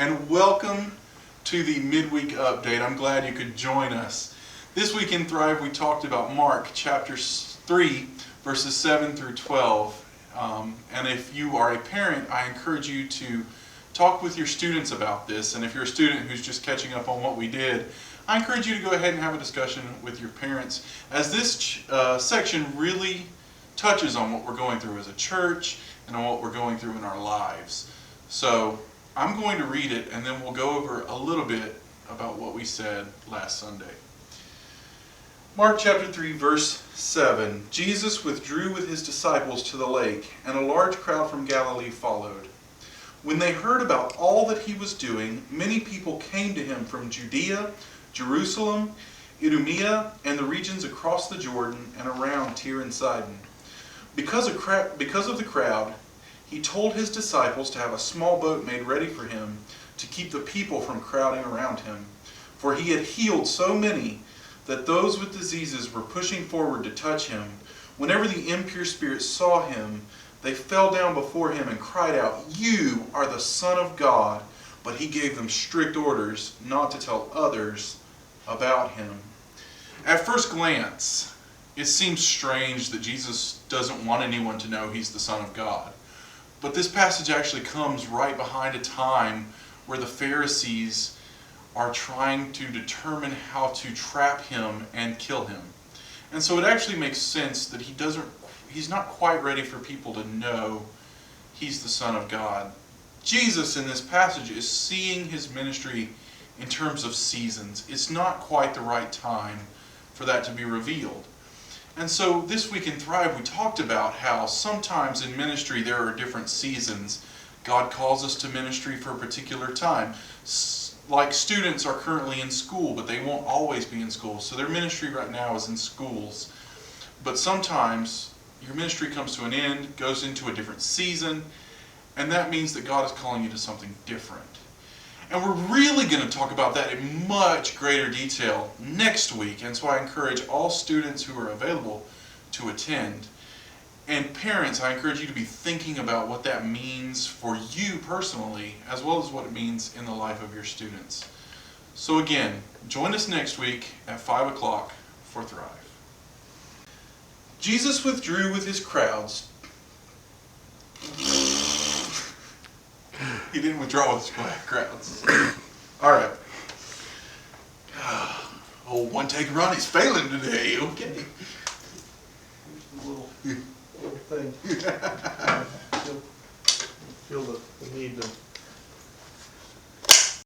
and welcome to the midweek update. I'm glad you could join us. This week in Thrive, we talked about Mark chapter 3, verses 7 through 12. And if you are a parent, I encourage you to talk with your students about this. And if you're a student who's just catching up on what we did, I encourage you to go ahead and have a discussion with your parents, as this section really touches on what we're going through as a church and on what we're going through in our lives. So I'm going to read it, and then we'll go over a little bit about what we said last Sunday. Mark chapter 3, verse 7. Jesus withdrew with his disciples to the lake, and a large crowd from Galilee followed. When they heard about all that he was doing, many people came to him from Judea, Jerusalem, Idumea, and the regions across the Jordan and around Tyre and Sidon. Because of the crowd, he told his disciples to have a small boat made ready for him to keep the people from crowding around him. For he had healed so many that those with diseases were pushing forward to touch him. Whenever the impure spirits saw him, they fell down before him and cried out, "You are the Son of God." But he gave them strict orders not to tell others about him. At first glance, it seems strange that Jesus doesn't want anyone to know he's the Son of God. But this passage actually comes right behind a time where the Pharisees are trying to determine how to trap him and kill him. And so it actually makes sense that he's not quite ready for people to know he's the Son of God. Jesus in this passage is seeing his ministry in terms of seasons. It's not quite the right time for that to be revealed. And so this week in Thrive, we talked about how sometimes in ministry there are different seasons. God calls us to ministry for a particular time. Like students are currently in school, but they won't always be in school. So their ministry right now is in schools. But sometimes your ministry comes to an end, goes into a different season, and that means that God is calling you to something different. And we're really going to talk about that in much greater detail next week. And so I encourage all students who are available to attend. And parents, I encourage you to be thinking about what that means for you personally, as well as what it means in the life of your students. So again, join us next week at 5 o'clock for Thrive. Jesus withdrew with his crowds. He didn't withdraw with his crowds. All right. Oh, one take Ronnie's failing today. Okay. Here's the little thing. Feel the need to